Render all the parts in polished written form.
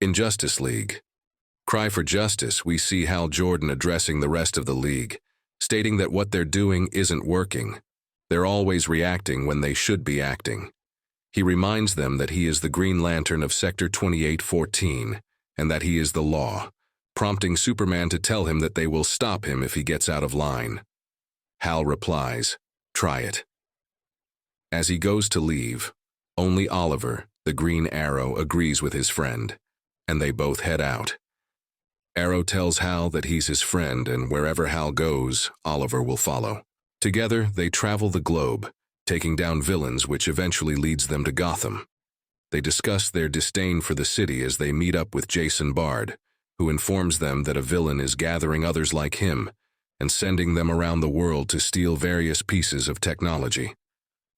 In Justice League, Cry for Justice, we see Hal Jordan addressing the rest of the League, stating that what they're doing isn't working. They're always reacting when they should be acting. He reminds them that he is the Green Lantern of Sector 2814, and that he is the law, prompting Superman to tell him that they will stop him if he gets out of line. Hal replies, "Try it." As he goes to leave, only Oliver, the Green Arrow, agrees with his friend, and they both head out. Arrow tells Hal that he's his friend, and wherever Hal goes, Oliver will follow. Together, they travel the globe, taking down villains, which eventually leads them to Gotham. They discuss their disdain for the city as they meet up with Jason Bard, who informs them that a villain is gathering others like him and sending them around the world to steal various pieces of technology.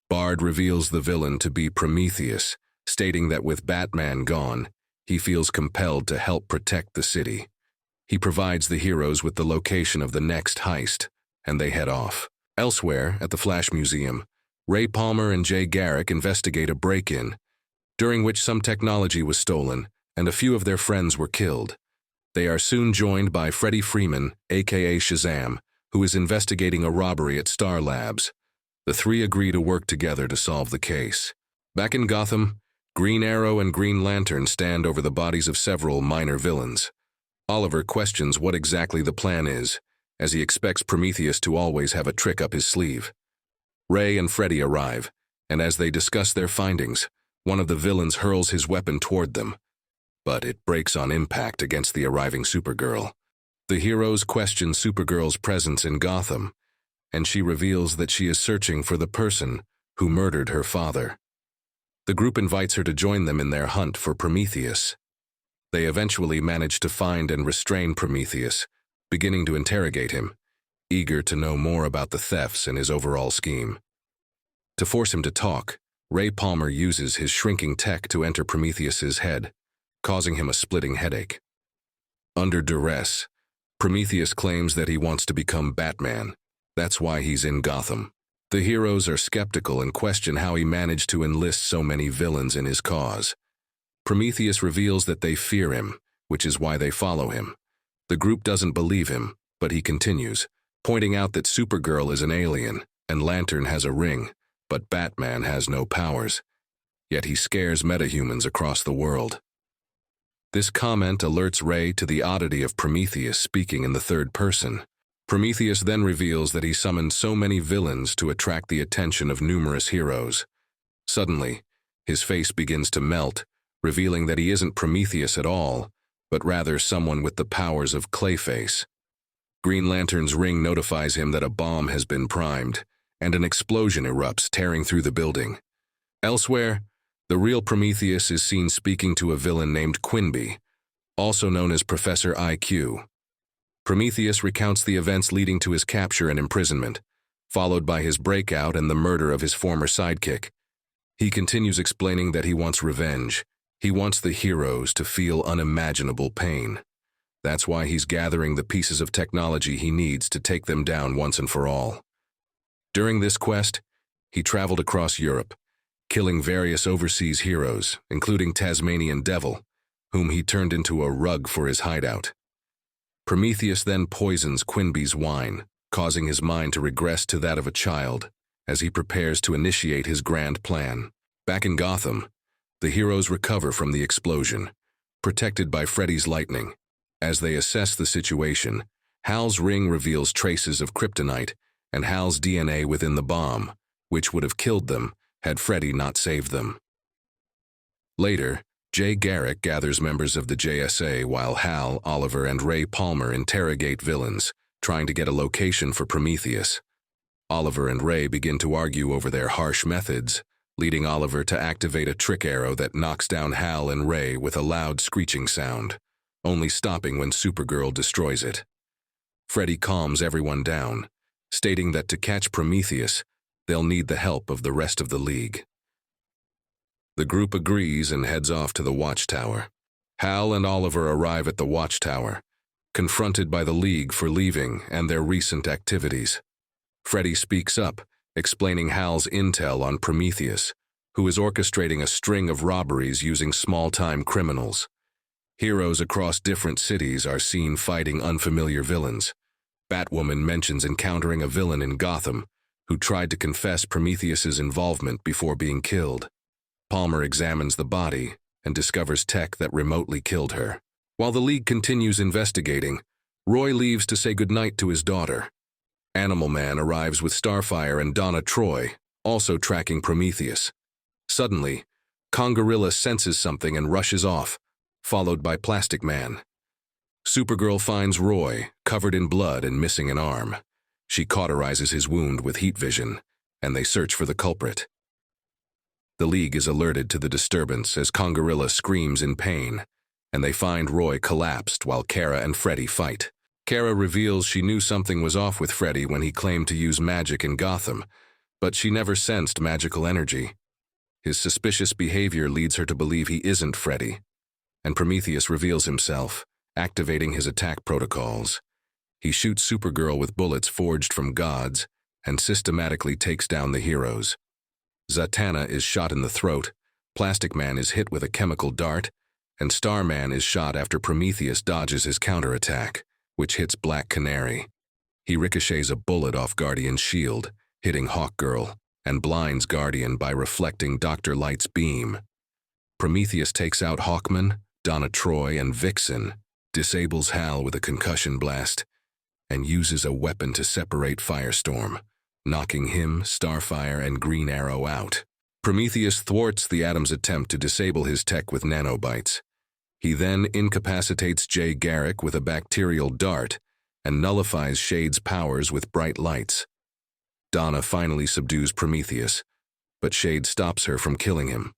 Bard reveals the villain to be Prometheus, stating that with Batman gone, he feels compelled to help protect the city. He provides the heroes with the location of the next heist, and they head off. Elsewhere, at the Flash Museum, Ray Palmer and Jay Garrick investigate a break-in, during which some technology was stolen, and a few of their friends were killed. They are soon joined by Freddie Freeman, aka Shazam, who is investigating a robbery at Star Labs. The three agree to work together to solve the case. Back in Gotham, Green Arrow and Green Lantern stand over the bodies of several minor villains. Oliver questions what exactly the plan is, as he expects Prometheus to always have a trick up his sleeve. Ray and Freddie arrive, and as they discuss their findings, one of the villains hurls his weapon toward them, but it breaks on impact against the arriving Supergirl. The heroes question Supergirl's presence in Gotham, and she reveals that she is searching for the person who murdered her father. The group invites her to join them in their hunt for Prometheus. They eventually manage to find and restrain Prometheus, beginning to interrogate him, eager to know more about the thefts and his overall scheme. To force him to talk, Ray Palmer uses his shrinking tech to enter Prometheus's head, causing him a splitting headache. Under duress, Prometheus claims that he wants to become Batman. That's why he's in Gotham. The heroes are skeptical and question how he managed to enlist so many villains in his cause. Prometheus reveals that they fear him, which is why they follow him. The group doesn't believe him, but he continues, pointing out that Supergirl is an alien, and Lantern has a ring, but Batman has no powers. Yet he scares metahumans across the world. This comment alerts Ray to the oddity of Prometheus speaking in the third person. Prometheus then reveals that he summoned so many villains to attract the attention of numerous heroes. Suddenly, his face begins to melt, revealing that he isn't Prometheus at all, but rather someone with the powers of Clayface. Green Lantern's ring notifies him that a bomb has been primed, and an explosion erupts, tearing through the building. Elsewhere, the real Prometheus is seen speaking to a villain named Quinby, also known as Professor IQ. Prometheus recounts the events leading to his capture and imprisonment, followed by his breakout and the murder of his former sidekick. He continues explaining that he wants revenge. He wants the heroes to feel unimaginable pain. That's why he's gathering the pieces of technology he needs to take them down once and for all. During this quest, he traveled across Europe, killing various overseas heroes, including Tasmanian Devil, whom he turned into a rug for his hideout. Prometheus then poisons Quinby's wine, causing his mind to regress to that of a child, as he prepares to initiate his grand plan. Back in Gotham, the heroes recover from the explosion, protected by Freddy's lightning. As they assess the situation, Hal's ring reveals traces of kryptonite and Hal's DNA within the bomb, which would have killed them had Freddy not saved them. Later, Jay Garrick gathers members of the JSA while Hal, Oliver, and Ray Palmer interrogate villains, trying to get a location for Prometheus. Oliver and Ray begin to argue over their harsh methods, leading Oliver to activate a trick arrow that knocks down Hal and Ray with a loud screeching sound, only stopping when Supergirl destroys it. Freddy calms everyone down, stating that to catch Prometheus, they'll need the help of the rest of the League. The group agrees and heads off to the Watchtower. Hal and Oliver arrive at the Watchtower, confronted by the League for leaving and their recent activities. Freddy speaks up, explaining Hal's intel on Prometheus, who is orchestrating a string of robberies using small-time criminals. Heroes across different cities are seen fighting unfamiliar villains. Batwoman mentions encountering a villain in Gotham who tried to confess Prometheus's involvement before being killed. Palmer examines the body and discovers tech that remotely killed her. While the League continues investigating, Roy leaves to say goodnight to his daughter. Animal Man arrives with Starfire and Donna Troy, also tracking Prometheus. Suddenly, Kongorilla senses something and rushes off, followed by Plastic Man. Supergirl finds Roy, covered in blood and missing an arm. She cauterizes his wound with heat vision, and they search for the culprit. The League is alerted to the disturbance as Kongorilla screams in pain, and they find Roy collapsed while Kara and Freddy fight. Kara reveals she knew something was off with Freddy when he claimed to use magic in Gotham, but she never sensed magical energy. His suspicious behavior leads her to believe he isn't Freddy, and Prometheus reveals himself, activating his attack protocols. He shoots Supergirl with bullets forged from gods and systematically takes down the heroes. Zatanna is shot in the throat, Plastic Man is hit with a chemical dart, and Starman is shot after Prometheus dodges his counterattack, which hits Black Canary. He ricochets a bullet off Guardian's shield, hitting Hawkgirl, and blinds Guardian by reflecting Dr. Light's beam. Prometheus takes out Hawkman, Donna Troy, and Vixen, disables Hal with a concussion blast, and uses a weapon to separate Firestorm, knocking him, Starfire, and Green Arrow out. Prometheus thwarts the Atom's attempt to disable his tech with nanobites. He then incapacitates Jay Garrick with a bacterial dart and nullifies Shade's powers with bright lights. Donna finally subdues Prometheus, but Shade stops her from killing him.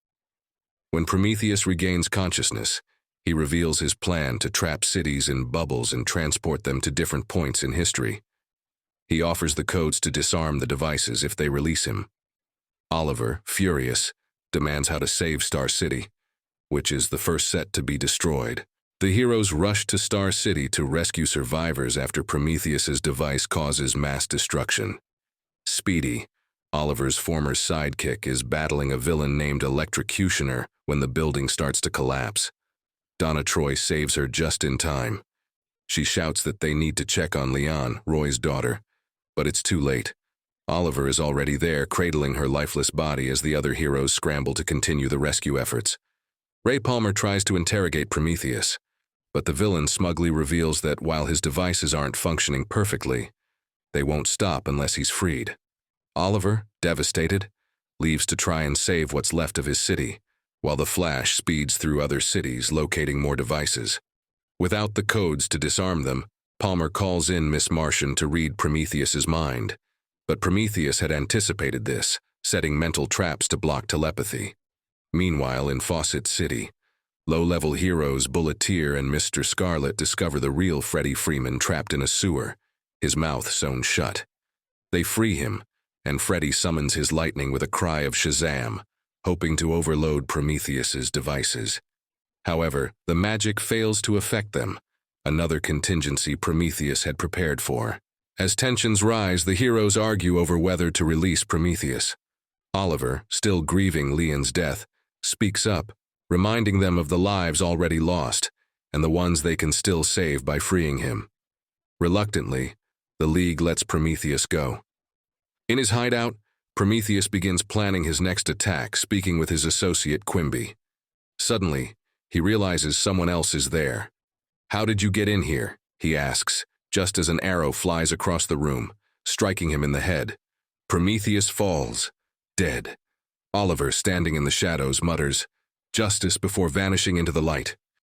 When Prometheus regains consciousness, he reveals his plan to trap cities in bubbles and transport them to different points in history. He offers the codes to disarm the devices if they release him. Oliver, furious, demands how to save Star City, which is the first set to be destroyed. The heroes rush to Star City to rescue survivors after Prometheus's device causes mass destruction. Speedy, Oliver's former sidekick, is battling a villain named Electrocutioner when the building starts to collapse. Donna Troy saves her just in time. She shouts that they need to check on Leon, Roy's daughter, but it's too late. Oliver is already there, cradling her lifeless body as the other heroes scramble to continue the rescue efforts. Ray Palmer tries to interrogate Prometheus, but the villain smugly reveals that while his devices aren't functioning perfectly, they won't stop unless he's freed. Oliver, devastated, leaves to try and save what's left of his city, while the Flash speeds through other cities locating more devices. Without the codes to disarm them, Palmer calls in Miss Martian to read Prometheus's mind, but Prometheus had anticipated this, setting mental traps to block telepathy. Meanwhile, in Fawcett City, low-level heroes Bulleteer and Mr. Scarlet discover the real Freddie Freeman trapped in a sewer, his mouth sewn shut. They free him, and Freddie summons his lightning with a cry of Shazam, hoping to overload Prometheus's devices. However, the magic fails to affect them, another contingency Prometheus had prepared for. As tensions rise, the heroes argue over whether to release Prometheus. Oliver, still grieving Leon's death, speaks up, reminding them of the lives already lost and the ones they can still save by freeing him. Reluctantly, the League lets Prometheus go. In his hideout, Prometheus begins planning his next attack, speaking with his associate Quimby. Suddenly, he realizes someone else is there. "How did you get in here?" he asks, just as an arrow flies across the room, striking him in the head. Prometheus falls, dead. Oliver, standing in the shadows, mutters, "Justice," before vanishing into the light.